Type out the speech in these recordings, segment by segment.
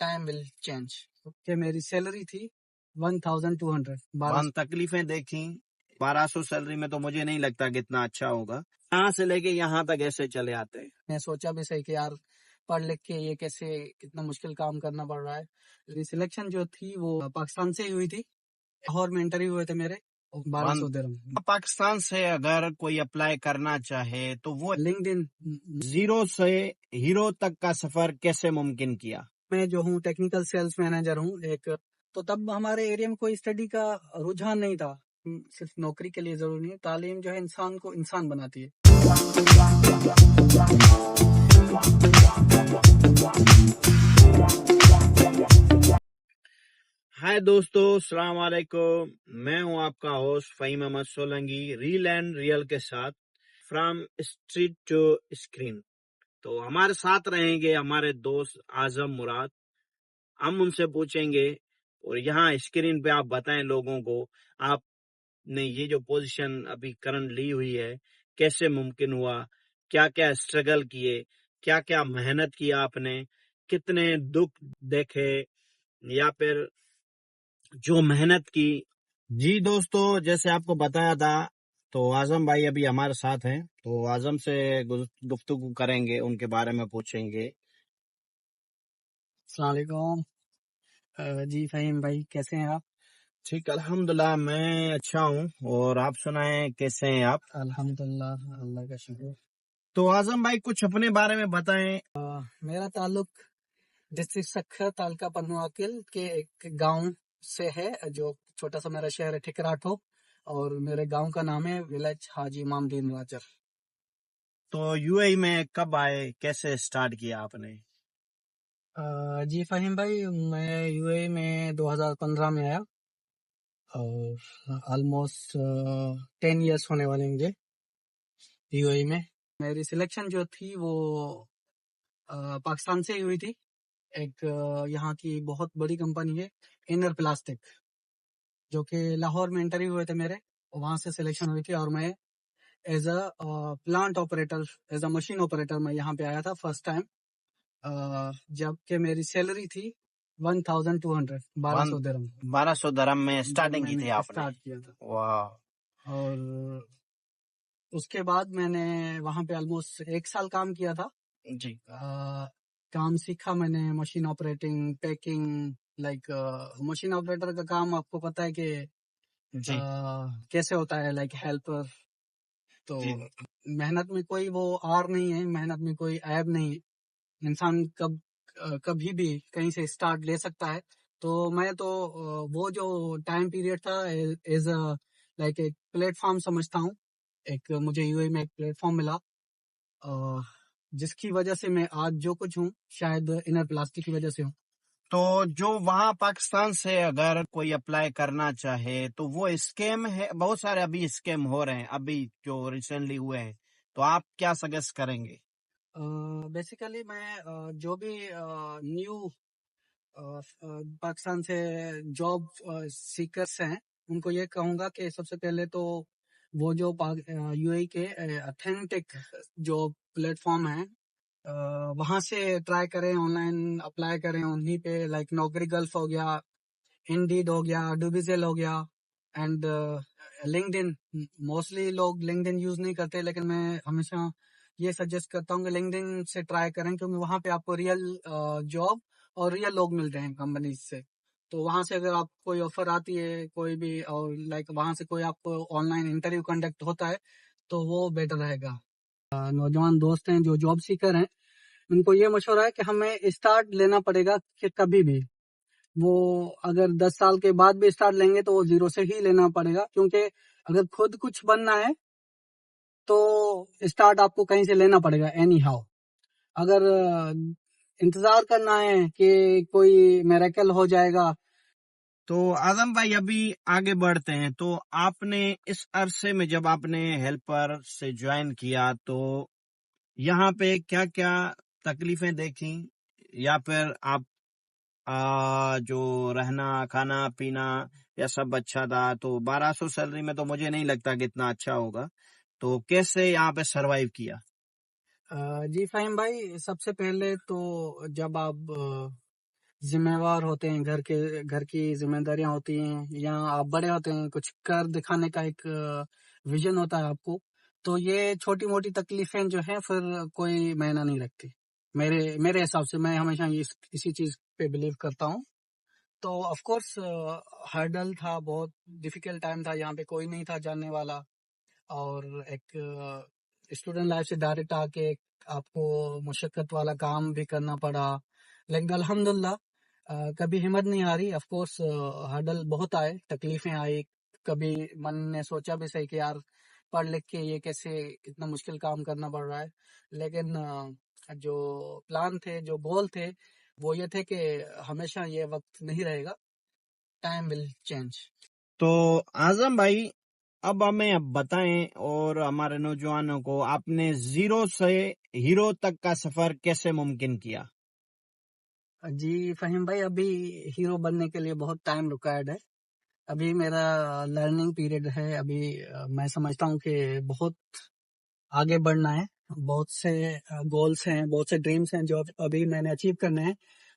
time will change. کہ میری salary تھی 1200. تکلیفیں دیکھی 1200 سیلری میں تو مجھے نہیں لگتا کہ اتنا اچھا ہوگا. یہاں سے لے کے یہاں تک ایسے چلے آتے ہیں. میں سوچا بھی صحیح کہ یار پڑھ لکھ کے یہ کیسے کتنا مشکل کام کرنا پڑ رہا ہے. میری سلیکشن جو تھی وہ پاکستان سے ہی ہوئی تھی. لاہور میں انٹرویو ہوئے تھے میرے 1200 درہم. پاکستان سے اگر کوئی اپلائی کرنا چاہے تو وہ LinkedIn زیرو سے ہیرو تک کا سفر کیسے ممکن کیا؟ میں جو ہوں ٹیکنیکل سیلز مینیجر ہوں ایک. تو تب ہمارے ایریا میں کوئی اسٹڈی کا رجحان نہیں تھا. صرف نوکری کے لیے ضروری نہیں، تعلیم جو ہے انسان کو انسان بناتی ہے. ہائے دوستو، السلام علیکم. میں ہوں آپ کا host Faheem Ahmed Solangi, reel and real کے ساتھ فرام اسٹریٹ ٹو اسکرین. تو ہمارے ساتھ رہیں گے ہمارے دوست اعظم مراد. ہم ان سے پوچھیں گے اور یہاں اسکرین پہ آپ بتائیں لوگوں کو آپ نے یہ جو پوزیشن ابھی کرنٹ لی ہوئی ہے کیسے ممکن ہوا، کیا کیا اسٹرگل کیے، کیا کیا محنت کی آپ نے، کتنے دکھ دیکھے یا پھر جو محنت کی. جی دوستو، جیسے آپ کو بتایا تھا تو اعظم بھائی ابھی ہمارے ساتھ ہیں. تو اعظم سے گفتگو کریں گے، ان کے بارے میں پوچھیں گے. السلام علیکم. جی فہیم بھائی کیسے ہیں آپ؟ ٹھیک، الحمدللہ میں اچھا ہوں. اور آپ سنائیں کیسے ہیں آپ؟ الحمدللہ، اللہ کا شکر. تو اعظم بھائی کچھ اپنے بارے میں بتائیں. میرا تعلق ڈسٹرکٹ سکھر تعلقہ پنواکل کے ایک گاؤں سے ہے، جو چھوٹا سا میرا شہر ہے ٹھکراٹھو، اور میرے گاؤں کا نام ہے ولیج حاجی امام دین راجر. تو یو اے میں کب آئے، کیسے سٹارٹ کیا آپ نے؟ جی فہیم بھائی، میں یو اے میں 2015 میں آیا، اور آلموسٹ 10 ایئرس ہونے والے مجھے یو اے میں. میری سلیکشن جو تھی وہ پاکستان سے ہی ہوئی تھی. ایک یہاں کی بہت بڑی کمپنی ہے انر پلاسٹک، جو کہ لاہور میں انٹرویو ہوئے تھے میرے، وہاں سے سلیکشن ہوئی تھی. اور میں as a plant operator, as a machine operator میں یہاں پہ آیا تھا فرسٹ ٹائم، جب کہ میری سیلری تھی 1200 درہم. 1200 درہم میں سٹارٹنگ کی تھی آپ نے؟ اسٹارٹ کیا تھا. واہ. اور اس کے بعد میں نے وہاں پہ آلموسٹ 1 سال کام کیا تھا. جی. کام سیکھا میں نے، machine operating, packing. Like machine operator کا کام آپ کو پتا ہے کہ جی کیسے ہوتا ہے، لائک ہیلپر. تو جی. محنت میں کوئی وہ آر نہیں ہے، محنت میں کوئی عیب نہیں ہے. انسان کبھی بھی کہیں سے اسٹارٹ لے سکتا ہے. تو میں تو وہ جو ٹائم پیریڈ تھا ایز اے لائک ایک پلیٹ فارم سمجھتا ہوں. ایک مجھے یو اے میں ایک پلیٹ فارم ملا، جس کی وجہ سے میں آج جو کچھ ہوں شاید انر پلاسٹک کی وجہ سے ہوں. تو جو وہاں پاکستان سے اگر کوئی اپلائی کرنا چاہے تو وہ اسکیم ہے، بہت سارے ابھی اسکیم ہو رہے ہیں ابھی جو ریسنٹلی ہوئے ہیں، تو آپ کیا سجیسٹ کریں گے؟ بیسیکلی میں جو بھی نیو پاکستان سے جاب سیکرس ہیں ان کو یہ کہوں گا کہ سب سے پہلے تو وہ جو یو اے کے اتھینٹک جو پلیٹ فارم ہیں وہاں سے ٹرائی کریں، آن لائن اپلائی کریں انہیں پہ. لائک نوکری گلف ہو گیا، انڈیڈ ہو گیا، ڈوبیزل ہو گیا، اینڈ لنکڈ ان. موسٹلی لوگ لنکڈ ان یوز نہیں کرتے، لیکن میں ہمیشہ یہ سجیسٹ کرتا ہوں کہ لنکڈ ان سے ٹرائی کریں، کیونکہ وہاں پہ آپ کو ریئل جاب اور ریئل لوگ ملتے ہیں کمپنیز سے. تو وہاں سے اگر آپ کوئی آفر آتی ہے کوئی بھی، اور لائک وہاں سے کوئی آپ کو آن لائن انٹرویو کنڈکٹ ہوتا ہے تو وہ بیٹر رہے گا. نوجوان دوست ہیں جو جاب سیکر ہیں، ان کو یہ مشورہ ہے کہ ہمیں اسٹارٹ لینا پڑے گا. کہ کبھی بھی وہ اگر 10 سال کے بعد بھی اسٹارٹ لیں گے تو وہ زیرو سے ہی لینا پڑے گا، کیونکہ اگر خود کچھ بننا ہے تو اسٹارٹ آپ کو کہیں سے لینا پڑے گا اینی ہاؤ. اگر انتظار کرنا ہے کہ کوئی میریکل ہو جائے گا. تو اعظم بھائی ابھی آگے بڑھتے ہیں. تو آپ نے اس عرصے میں جب آپ نے ہیلپر سے جوائن کیا تو یہاں پہ کیا کیا تکلیفیں دیکھی، یا پھر آپ جو رہنا کھانا پینا یا سب اچھا تھا؟ تو 1200 سیلری میں تو مجھے نہیں لگتا کہ اتنا اچھا ہوگا. تو کیسے یہاں پہ سروائیو کیا؟ جی فہیم بھائی، سب سے پہلے تو جب آپ ذمہ وار ہوتے ہیں، گھر کی ذمہ داریاں ہوتی ہیں، یا آپ بڑے ہوتے ہیں، کچھ کر دکھانے کا ایک ویژن ہوتا ہے آپ کو، تو یہ چھوٹی موٹی تکلیفیں جو ہیں پھر کوئی معنی نہیں رکھتی میرے حساب سے. میں ہمیشہ اسی چیز پہ بلیو کرتا ہوں. تو آف کورس ہرڈل تھا، بہت ڈیفیکلٹ ٹائم تھا، یہاں پہ کوئی نہیں تھا جاننے والا، اور ایک اسٹوڈنٹ لائف سے ڈائریکٹ آ کے آپ کو مشقت والا کام بھی کرنا پڑا. لیکن الحمدللہ کبھی ہمت نہیں ہاری. آف کورس ہرڈل بہت آئے، تکلیفیں آئی، کبھی من نے سوچا بھی صحیح کہ یار پڑھ لکھ کے یہ کیسے اتنا مشکل کام کرنا پڑ رہا ہے. لیکن جو پلان تھے، جو گول تھے، وہ یہ تھے کہ ہمیشہ یہ وقت نہیں رہے گا، ٹائم ول چینج. تو اعظم بھائی، اب ہمیں بتائیں اور ہمارے نوجوانوں کو آپ نے زیرو سے ہیرو تک کا سفر کیسے ممکن کیا؟ جی فہیم بھائی، ابھی ہیرو بننے کے لیے بہت ٹائم ریکوائرڈ ہے. ابھی میرا لرننگ پیریڈ ہے. ابھی میں سمجھتا ہوں کہ بہت آگے بڑھنا ہے. بہت سے گولس ہیں، بہت سے ڈریمز ہیں جو ابھی میں نے اچیو کرنے ہیں.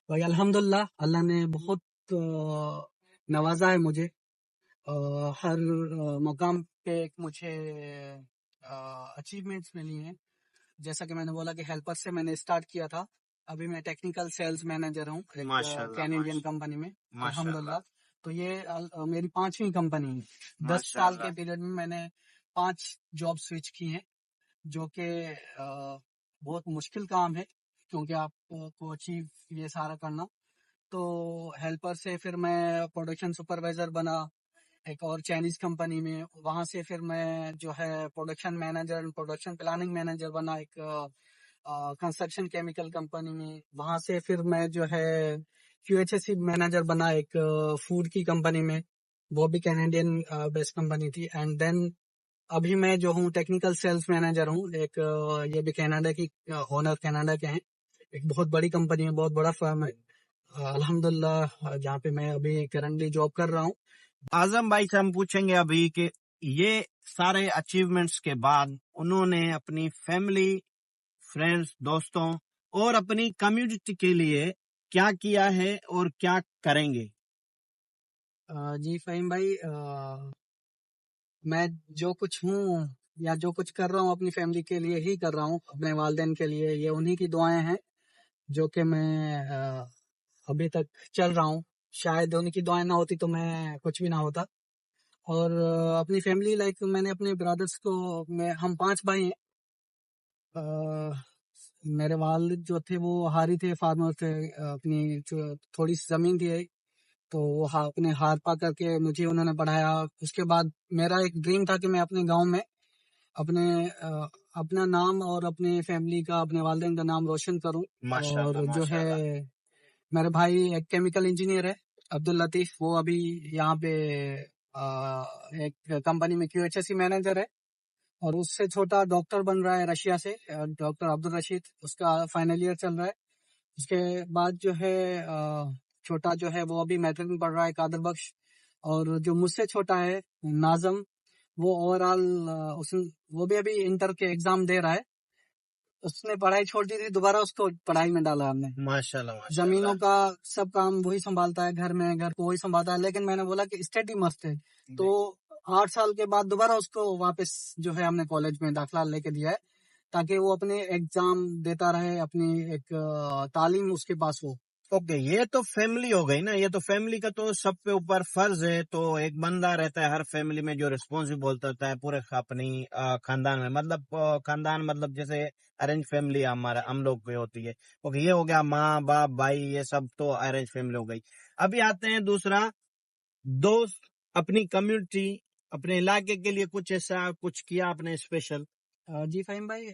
بھائی الحمدللہ اللہ نے بہت نوازا ہے مجھے. ہر مقام پہ مجھے اچیومنٹس ملی ہیں. جیسا کہ میں نے بولا کہ ہیلپر سے میں نے اسٹارٹ کیا تھا، ابھی میں ٹیکنیکل سیلز مینیجر ہوں ایک کینیڈین کمپنی میں الحمدللہ. تو یہ میری 5ویں کمپنی ہے. 10 سال کے پیریڈ میں میں نے 5 جاب سوئچ کی ہیں، جو کہ بہت مشکل کام ہے کیونکہ آپ کو اچیو یہ سارا کرنا. تو ہیلپر سے پھر میں پروڈکشن سپروائزر بنا ایک اور چائنیز کمپنی میں. وہاں سے پھر میں جو ہے production manager, production planning manager بنا ایک کنسٹرکشن کیمیکل کمپنی میں. وہاں سے پھر میں جو ہے QHSE مینیجر بنا ایک فوڈ کی کمپنی میں، وہ بھی کینیڈین بیس کمپنی تھی. اینڈ دین ابھی میں جو ہوں ٹیکنیکل سیلز مینیجر ہوں ایک یہ بھی کینیڈا کی، اونر کینیڈا کے ہیں، ایک بہت بڑی کمپنی ہے، بہت بڑا فرم ہے الحمدللہ، جہاں پہ میں ابھی کرنٹلی جاب کر رہا ہوں. اعظم بھائی سے ہم پوچھیں گے ابھی کہ یہ سارے اچیومنٹس کے بعد انہوں نے اپنی فیملی، فرینڈز، دوستوں اور اپنی کمیونٹی کے لیے کیا کیا ہے اور کیا کریں گے؟ جی فہیم بھائی، میں جو کچھ ہوں یا جو کچھ کر رہا ہوں اپنی فیملی کے لیے ہی کر رہا ہوں، اپنے والدین کے لیے. یہ انہی کی دعائیں ہیں جو کہ میں ابھی تک چل رہا ہوں. شاید ان کی دعائیں نہ ہوتی تو میں کچھ بھی نہ ہوتا. اور اپنی فیملی لائک میں نے اپنے برادرس کو، ہم 5 بھائی ہیں. میرے والد جو تھے وہ ہاری تھے، فارمر تھے. اپنی تھوڑی سی زمین تھی تو وہ اپنے ہاتھ پا کر کے مجھے انہوں نے پڑھایا. اس کے بعد میرا ایک ڈریم تھا کہ میں اپنے گاؤں میں اپنا نام اور اپنے فیملی کا، اپنے والدین کا نام روشن کروں. اور جو ہے میرے بھائی ایک کیمیکل انجینئر ہے عبداللطیف، وہ ابھی یہاں پہ ایک کمپنی میں QHSE مینیجر ہے. اور اس سے چھوٹا ڈاکٹر بن رہا ہے رشیا سے، ڈاکٹر عبدالرشید، اس کا فائنل ایئر چل رہا ہے. اس کے بعد جو ہے چھوٹا جو ہے وہ ابھی میٹرک میں پڑھ رہا ہے، قادر بخش. اور جو مجھ سے چھوٹا ہے ناظم، وہ اوور آل وہ بھی ابھی انٹر کے ایگزام دے رہا ہے. اس نے پڑھائی چھوڑ دی تھی، دوبارہ اس کو پڑھائی میں ڈالا ہم نے. ماشاءاللہ. زمینوں کا سب کام وہی سنبھالتا ہے، گھر کو وہی سنبھالتا ہے. لیکن میں نے بولا کہ اسٹڈی مست ہے، تو 8 سال کے بعد دوبارہ اس کو واپس جو ہے ہم نے کالج میں داخلہ لے کے دیا ہے، تاکہ وہ اپنے ایگزام دیتا رہے، اپنی ایک تعلیم اس کے پاس ہو. اوکے، یہ تو فیملی ہو گئی نا. یہ تو فیملی کا تو سب پہ اوپر فرض ہے. تو ایک بندہ رہتا ہے ہر فیملی میں جو ریسپونسبل ہوتا ہے پورے اپنی خاندان میں. مطلب خاندان مطلب جیسے ارینج فیملی ہم لوگ کی ہوتی ہے. اوکے، یہ ہو گیا ماں باپ بھائی، یہ سب تو ارینج فیملی ہو گئی. ابھی آتے ہیں دوسرا، دوست، اپنی کمیونٹی، اپنے علاقے کے لیے کچھ ایسا کچھ کیا آپ نے اسپیشل؟ جی فہیم بھائی،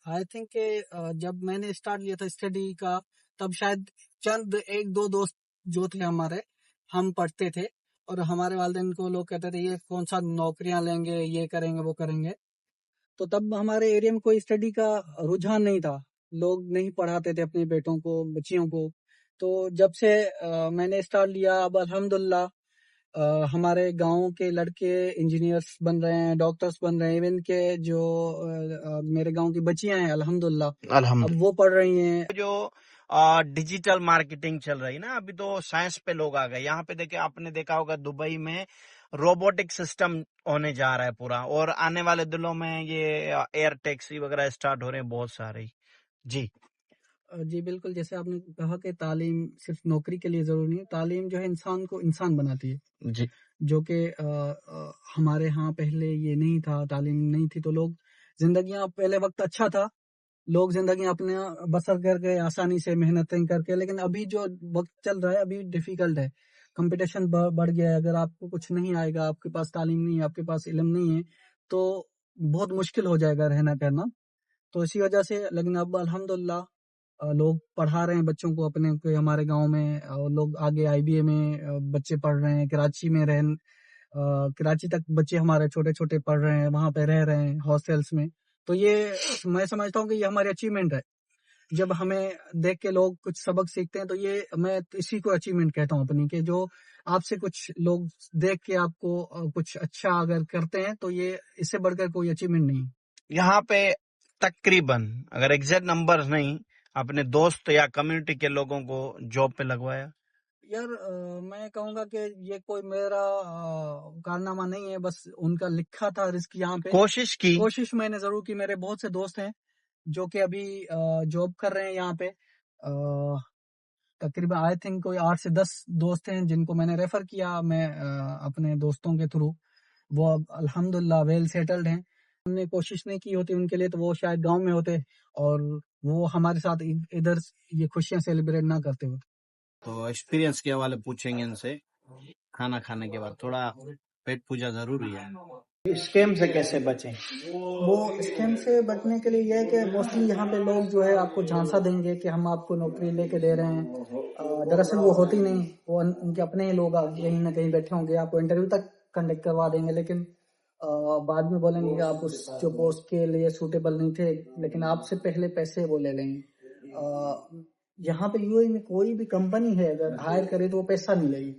آئی تھنک کہ جب میں نے اسٹارٹ کیا تھا اسٹڈی کا، تب شاید چند 1-2 دوست جو تھے ہمارے، ہم پڑھتے تھے اور ہمارے والدین کو لوگ کہتے تھے یہ کون سا نوکریاں لیں گے، یہ کریں گے، وہ کریں گے. تو تب ہمارے ایریا میں کوئی اسٹڈی کا رجحان نہیں تھا، لوگ نہیں پڑھاتے تھے اپنے بیٹوں کو، بچیوں کو. تو جب سے میں نے اسٹارٹ لیا، اب الحمدللہ ہمارے گاؤں کے لڑکے انجینئرس بن رہے ہیں، ڈاکٹرس بن رہے ہیں. ایون کہ جو میرے گاؤں کی بچیاں ہیں الحمدللہ اب وہ پڑھ رہی ہیں. جو ڈیجیٹل مارکیٹنگ چل رہی نا، ابھی تو سائنس پہ لوگ آ گئے. یہاں پہ دیکھیں، آپ نے دیکھا ہوگا دبئی میں روبوٹک سسٹم ہونے جا رہا ہے پورا، اور آنے والے دنوں میں یہ ایئر ٹیکسی وغیرہ اسٹارٹ ہو رہے ہیں بہت سارے. جی جی بالکل، جیسے آپ نے کہا کہ تعلیم صرف نوکری کے لیے ضروری نہیں ہے، تعلیم جو ہے انسان کو انسان بناتی ہے. جی جو کہ ہمارے ہاں پہلے یہ نہیں تھا، تعلیم نہیں تھی تو لوگ زندگیاں، پہلے وقت اچھا تھا، لوگ زندگیاں اپنے بسر کر کے آسانی سے محنتیں کر کے، لیکن ابھی جو وقت چل رہا ہے ابھی ڈیفیکلٹ ہے، کمپٹیشن بڑھ گیا ہے. اگر آپ کو کچھ نہیں آئے گا، آپ کے پاس تعلیم نہیں ہے، آپ کے پاس علم نہیں ہے، تو بہت مشکل ہو جائے گا رہنا کرنا. تو اسی وجہ سے، لیکن اب الحمدللہ لوگ پڑھا رہے ہیں بچوں کو اپنے کو. ہمارے گاؤں میں لوگ آگے آئی بی اے میں بچے پڑھ رہے ہیں، کراچی میں کراچی تک بچے ہمارے چھوٹے چھوٹے پڑھ رہے ہیں، وہاں پہ رہ رہے ہیں ہاسٹلس میں. تو یہ میں سمجھتا ہوں کہ یہ ہماری اچیومنٹ ہے. جب ہمیں دیکھ کے لوگ کچھ سبق سیکھتے ہیں تو یہ میں اسی کو اچیومنٹ کہتا ہوں اپنی، کہ جو آپ سے کچھ لوگ دیکھ کے آپ کو کچھ اچھا اگر کرتے ہیں تو یہ اس سے بڑھ کر کوئی اچیومنٹ نہیں. یہاں پہ تقریباً، اگر ایگزیکٹ نمبر نہیں، اپنے دوست یا کمیونٹی کے لوگوں کو جاب پہ لگوایا. یار میں کہوں گا کہ یہ کوئی میرا کارنامہ نہیں ہے، بس ان کا لکھا تھا رزق یہاں پہ. کوشش میں نے ضرور کی. میرے بہت سے دوست ہیں جو کہ ابھی جاب کر رہے ہیں یہاں پہ. تقریباً آئی تھنک کوئی 8 سے 10 دوست ہیں جن کو میں نے ریفر کیا میں اپنے دوستوں کے تھرو. وہ اب الحمدللہ ویل سیٹلڈ ہیں. ہم نے کوشش نہیں کی ہوتی ان کے لیے تو وہ شاید گاؤں میں ہوتے اور وہ ہمارے ساتھ ادھر یہ خوشیاں سیلیبریٹ نہ کرتے ہوتے. تو ایکسپیرینس کے حوالے پوچھیں گے ان سے. کھانا کھانے کے بعد تھوڑا پیٹ پوجا ضروری ہے. اسکیم سے کیسے بچیں؟ وہ اسکیم سے بچنے کے لیے یہ ہے کہ موسٹلی یہاں پہ لوگ جو ہے آپ کو جھانسا دیں گے کہ ہم آپ کو نوکری لے کے دے رہے ہیں. دراصل وہ ہوتی نہیں. وہ ان کے اپنے ہی لوگ کہیں نہ کہیں بیٹھے ہوں گے، آپ کو انٹرویو تک کنڈکٹ کروا دیں گے، لیکن بعد میں بولیں گے کہ آپ اس جو پوسٹ کے لیے سوٹیبل نہیں تھے، لیکن آپ سے پہلے پیسے وہ لے لیں گے. یہاں پہ یو اے میں کوئی بھی کمپنی ہے اگر ہائر کرے تو وہ پیسہ نہیں لے گی.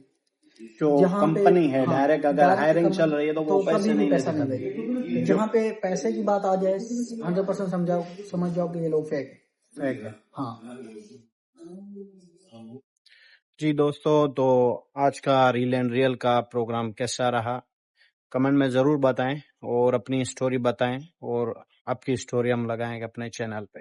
جو کمپنی ہے ڈائریکٹ اگر ہائرنگ چل رہی ہے تو وہ کبھی بھی پیسہ نہیں لے گی. جہاں پہ پیسے کی بات آ جائے 100% سمجھ جاؤ کہ یہ لوگ فیک ہے. ہاں جی دوستو، تو آج کا ریل اینڈ ریئل کا پروگرام کیسا رہا کمنٹ میں ضرور بتائیں، اور اپنی اسٹوری بتائیں، اور آپ کی اسٹوری ہم لگائیں گے اپنے چینل پہ.